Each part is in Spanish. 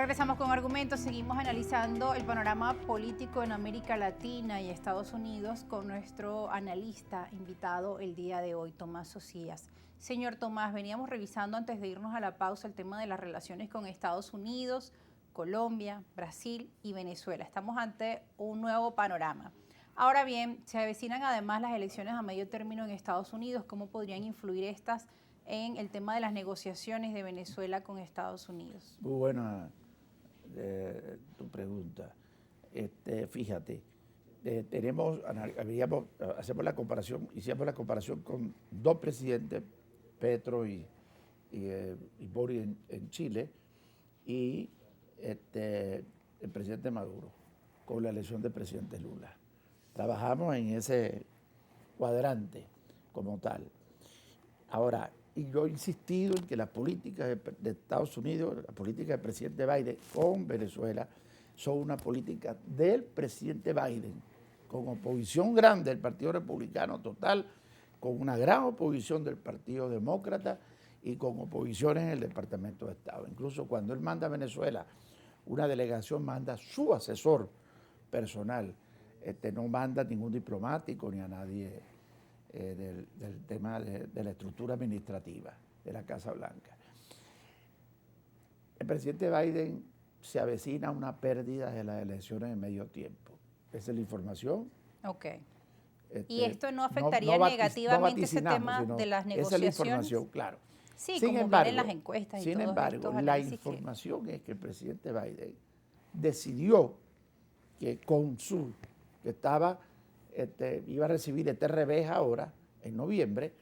Regresamos con argumentos, seguimos analizando el panorama político en América Latina y Estados Unidos con nuestro analista invitado el día de hoy, Tomás Socias. Señor Tomás, veníamos revisando antes de irnos a la pausa el tema de las relaciones con Estados Unidos, Colombia, Brasil y Venezuela. Estamos ante un nuevo panorama. Ahora bien, se avecinan además las elecciones a medio término en Estados Unidos. ¿Cómo podrían influir estas en el tema de las negociaciones de Venezuela con Estados Unidos? Muy buena tu pregunta. Fíjate, hacemos la comparación, hicimos la comparación con dos presidentes, Petro y Boric en Chile, y el presidente Maduro, con la elección del presidente Lula. Trabajamos en ese cuadrante como tal. Ahora, y yo he insistido en que las políticas de Estados Unidos, la política del presidente Biden con Venezuela, son una política del presidente Biden, con oposición grande del Partido Republicano total, con una gran oposición del Partido Demócrata y con oposiciones en el Departamento de Estado. Incluso cuando él manda a Venezuela, una delegación manda su asesor personal, no manda ningún diplomático ni a nadie del tema de la estructura administrativa de la Casa Blanca. El presidente Biden se avecina una pérdida de las elecciones en medio tiempo. Esa es la información. Ok. ¿Y esto no afectaría negativamente ese tema de las negociaciones? Esa es la información, claro. Sí, sin como vienen las encuestas y todo. Sin embargo, la información es que el presidente Biden decidió que iba a recibir este revés ahora, en noviembre,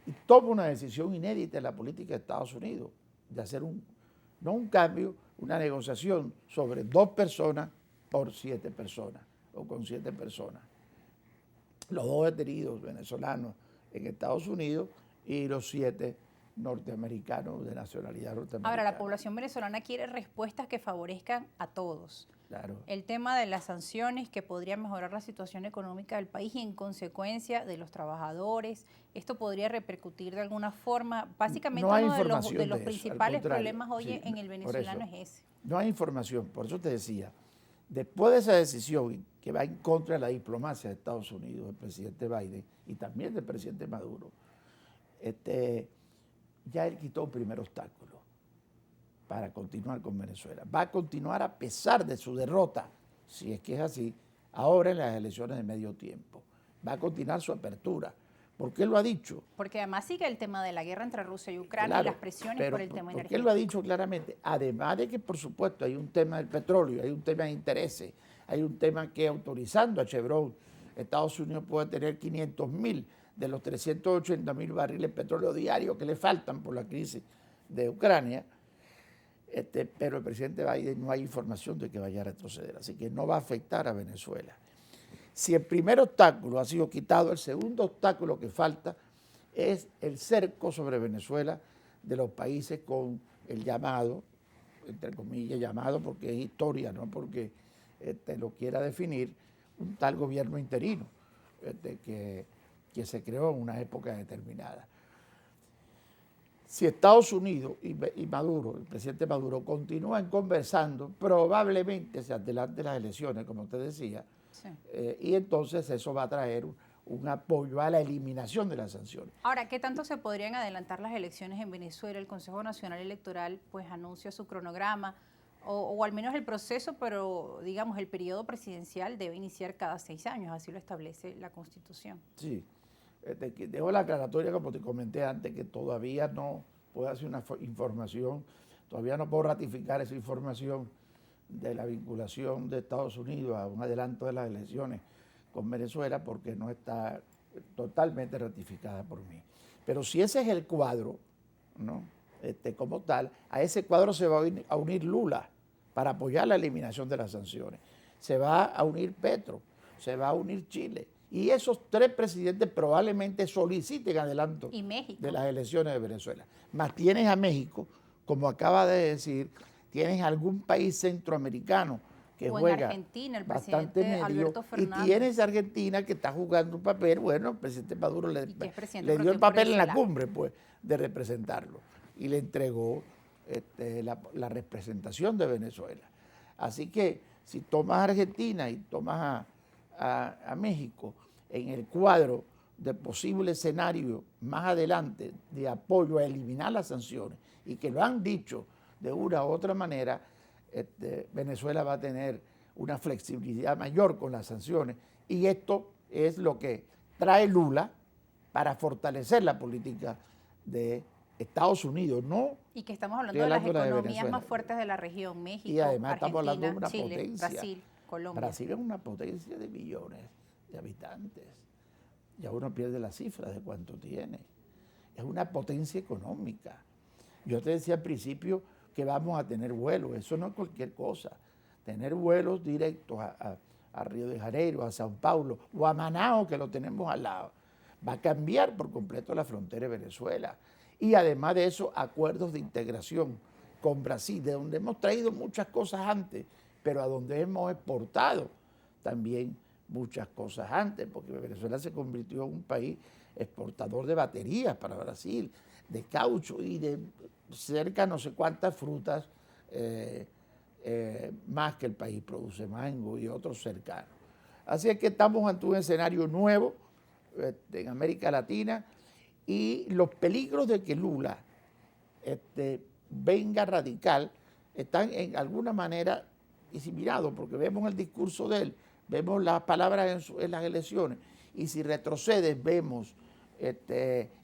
y toma una decisión inédita en la política de Estados Unidos, de hacer no un cambio, una negociación sobre 2 personas por 7 personas, o con 7 personas. Los 2 detenidos venezolanos en Estados Unidos y los 7 norteamericanos de nacionalidad norteamericana. Ahora, la población venezolana quiere respuestas que favorezcan a todos. Claro. El tema de las sanciones que podría mejorar la situación económica del país y en consecuencia de los trabajadores, esto podría repercutir de alguna forma. Básicamente no hay uno información de los eso, principales problemas hoy sí, en el venezolano es ese. No hay información, por eso te decía, después de esa decisión que va en contra de la diplomacia de Estados Unidos, del presidente Biden y también del presidente Maduro, ya él quitó un primer obstáculo para continuar con Venezuela. Va a continuar a pesar de su derrota, si es que es así, ahora en las elecciones de medio tiempo. Va a continuar su apertura. ¿Por qué lo ha dicho? Porque además sigue el tema de la guerra entre Rusia y Ucrania, claro, y las presiones por el tema energético. ¿Por qué lo ha dicho claramente? Además de que, por supuesto, hay un tema del petróleo, hay un tema de intereses, hay un tema que autorizando a Chevron, Estados Unidos puede tener 500.000 de los 380.000 barriles de petróleo diarios que le faltan por la crisis de Ucrania, pero el presidente Biden no hay información de que vaya a retroceder, así que no va a afectar a Venezuela. Si el primer obstáculo ha sido quitado, el segundo obstáculo que falta es el cerco sobre Venezuela de los países con el llamado, entre comillas, llamado porque es historia, no porque lo quiera definir, un tal gobierno interino que se creó en una época determinada. Si Estados Unidos y Maduro, el presidente Maduro, continúan conversando, probablemente se adelanten las elecciones, como te decía, sí. Y entonces eso va a traer un apoyo a la eliminación de las sanciones. Ahora, ¿qué tanto se podrían adelantar las elecciones en Venezuela? El Consejo Nacional Electoral pues anuncia su cronograma, o al menos el proceso, pero digamos el periodo presidencial debe iniciar cada 6 años, así lo establece la Constitución. Sí. Dejo la aclaratoria, como te comenté antes, que todavía no puedo hacer una información, todavía no puedo ratificar esa información de la vinculación de Estados Unidos a un adelanto de las elecciones con Venezuela, porque no está totalmente ratificada por mí. Pero si ese es el cuadro, ¿no? Como tal, a ese cuadro se va a unir Lula para apoyar la eliminación de las sanciones. Se va a unir Petro, se va a unir Chile. Y esos 3 presidentes probablemente soliciten adelanto de las elecciones de Venezuela. Más tienes a México, como acaba de decir, tienes algún país centroamericano que juega Argentina, el bastante medio, Alberto Fernández. Y tienes a Argentina que está jugando un papel, bueno, el presidente Maduro le dio el papel en la cumbre, pues, de representarlo. Y le entregó la representación de Venezuela. Así que si tomas a Argentina y tomas a México en el cuadro de posible escenario más adelante de apoyo a eliminar las sanciones, y que lo han dicho de una u otra manera, Venezuela va a tener una flexibilidad mayor con las sanciones, y esto es lo que trae Lula para fortalecer la política de Estados Unidos, ¿no? Y que estamos hablando de las economías más fuertes de la región, México, y además Argentina, estamos hablando de una Chile, potencia. Brasil, Colombia. Brasil es una potencia de millones de habitantes. Ya uno pierde las cifras de cuánto tiene. Es una potencia económica. Yo te decía al principio que vamos a tener vuelos, eso no es cualquier cosa. Tener vuelos directos a Río de Janeiro, a Sao Paulo o a Manao, que lo tenemos al lado, va a cambiar por completo la frontera de Venezuela. Y además de eso, acuerdos de integración con Brasil, de donde hemos traído muchas cosas antes, pero a donde hemos exportado también muchas cosas antes, porque Venezuela se convirtió en un país exportador de baterías para Brasil, de caucho y de cerca no sé cuántas frutas más que el país produce, mango y otros cercanos. Así es que estamos ante un escenario nuevo en América Latina, y los peligros de que Lula venga radical están en alguna manera diseminados, porque vemos el discurso de él, vemos las palabras en las elecciones, y si retrocedes vemos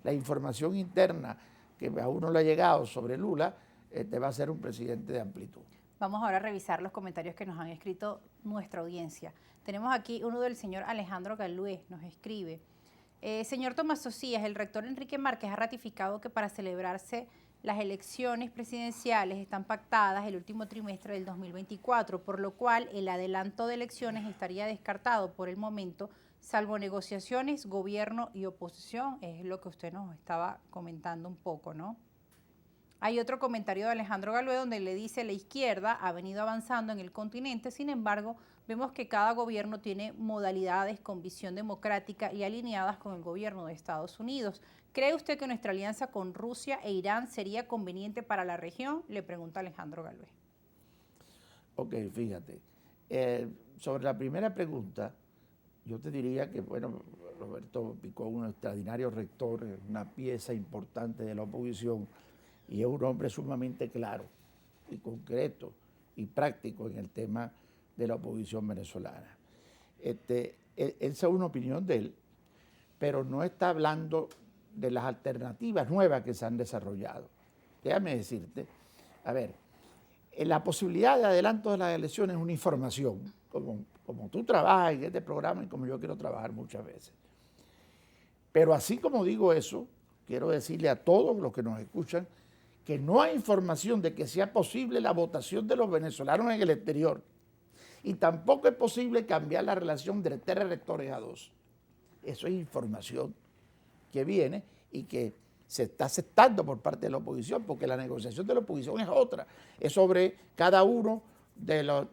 la información interna que a uno le ha llegado sobre Lula, va a ser un presidente de amplitud. Vamos ahora a revisar los comentarios que nos han escrito nuestra audiencia. Tenemos aquí uno del señor Alejandro Galué, nos escribe: señor Tomás Socias, el rector Enrique Márquez ha ratificado que para celebrarse las elecciones presidenciales están pactadas el último trimestre del 2024, por lo cual el adelanto de elecciones estaría descartado por el momento, salvo negociaciones, gobierno y oposición. Es lo que usted nos estaba comentando un poco, ¿no? Hay otro comentario de Alejandro Galué donde le dice: la izquierda ha venido avanzando en el continente, sin embargo, vemos que cada gobierno tiene modalidades con visión democrática y alineadas con el gobierno de Estados Unidos. ¿Cree usted que nuestra alianza con Rusia e Irán sería conveniente para la región? Le pregunta Alejandro Galué. Ok, fíjate. Sobre la primera pregunta, yo te diría que, bueno, Roberto Picón es un extraordinario rector, es una pieza importante de la oposición, y es un hombre sumamente claro y concreto y práctico en el tema de la oposición venezolana. Esa es una opinión de él, pero no está hablando de las alternativas nuevas que se han desarrollado. Déjame decirte, a ver, la posibilidad de adelanto de las elecciones es una información, como tú trabajas en este programa y como yo quiero trabajar muchas veces. Pero así como digo eso, quiero decirle a todos los que nos escuchan que no hay información de que sea posible la votación de los venezolanos en el exterior, y tampoco es posible cambiar la relación de 3 rectores a 2. Eso es información que viene y que se está aceptando por parte de la oposición, porque la negociación de la oposición es otra, es sobre cada uno de los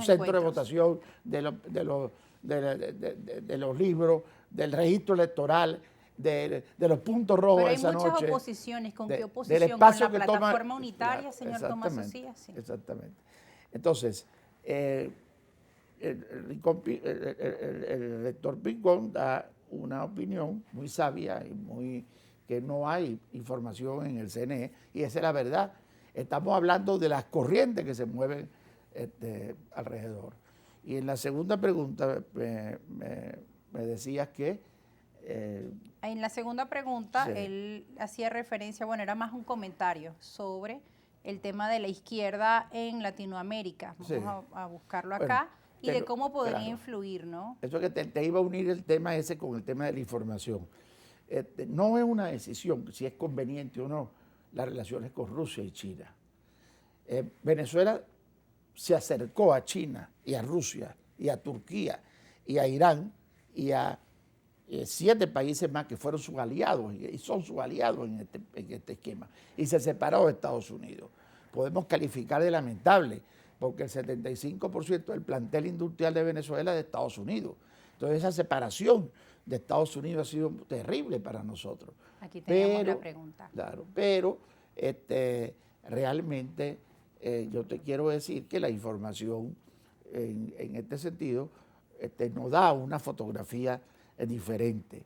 centros de votación, de los libros, del registro electoral, de los puntos rojos. Pero hay esa muchas noche, oposiciones. ¿Con qué oposición? del espacio ¿Con la que plataforma toma, unitaria, claro, señor Tomás Socias? Sí. Exactamente. Entonces, el rector Picón da una opinión muy sabia y que no hay información en el CNE, y esa es la verdad. Estamos hablando de las corrientes que se mueven alrededor. Y en la segunda pregunta me decías que... en la segunda pregunta, sí, él hacía referencia, bueno, era más un comentario sobre el tema de la izquierda en Latinoamérica. Vamos sí, a buscarlo acá, bueno, y de cómo podría influir, ¿no? Eso que te iba a unir el tema ese con el tema de la información. No es una decisión si es conveniente o no las relaciones con Rusia y China. Venezuela se acercó a China y a Rusia y a Turquía y a Irán y a 7 países más que fueron sus aliados y son sus aliados en este esquema, y se separó de Estados Unidos. Podemos calificar de lamentable, porque el 75% del plantel industrial de Venezuela es de Estados Unidos. Entonces esa separación de Estados Unidos ha sido terrible para nosotros. Aquí tenemos la pregunta. Claro, pero realmente yo te quiero decir que la información en este sentido nos da una fotografía diferente.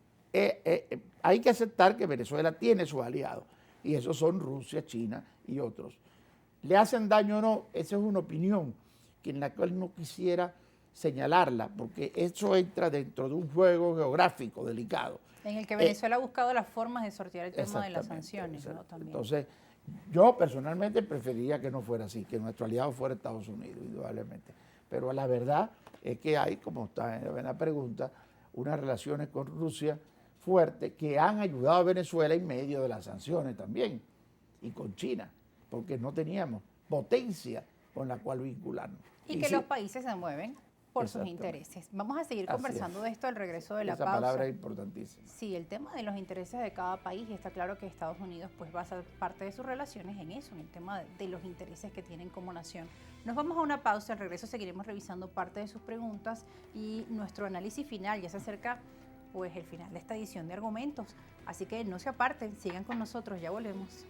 Hay que aceptar que Venezuela tiene sus aliados, y esos son Rusia, China y otros. ¿Le hacen daño o no? Esa es una opinión en la cual no quisiera señalarla, porque eso entra dentro de un juego geográfico delicado. En el que Venezuela ha buscado las formas de sortear el tema de las sanciones, ¿no? También. Entonces, yo personalmente preferiría que no fuera así, que nuestro aliado fuera Estados Unidos, indudablemente. Pero la verdad es que hay, como está en la pregunta, unas relaciones con Rusia fuertes que han ayudado a Venezuela en medio de las sanciones también, y con China, porque no teníamos potencia con la cual vincularnos. Y que sí, los países se mueven por sus intereses. Vamos a seguir conversando de esto al regreso de la pausa. Esa palabra es importantísima. Sí, el tema de los intereses de cada país, y está claro que Estados Unidos pues basa parte de sus relaciones en eso, en el tema de los intereses que tienen como nación. Nos vamos a una pausa, al regreso seguiremos revisando parte de sus preguntas y nuestro análisis final. Ya se acerca pues el final de esta edición de Argumentos, así que no se aparten, sigan con nosotros, ya volvemos.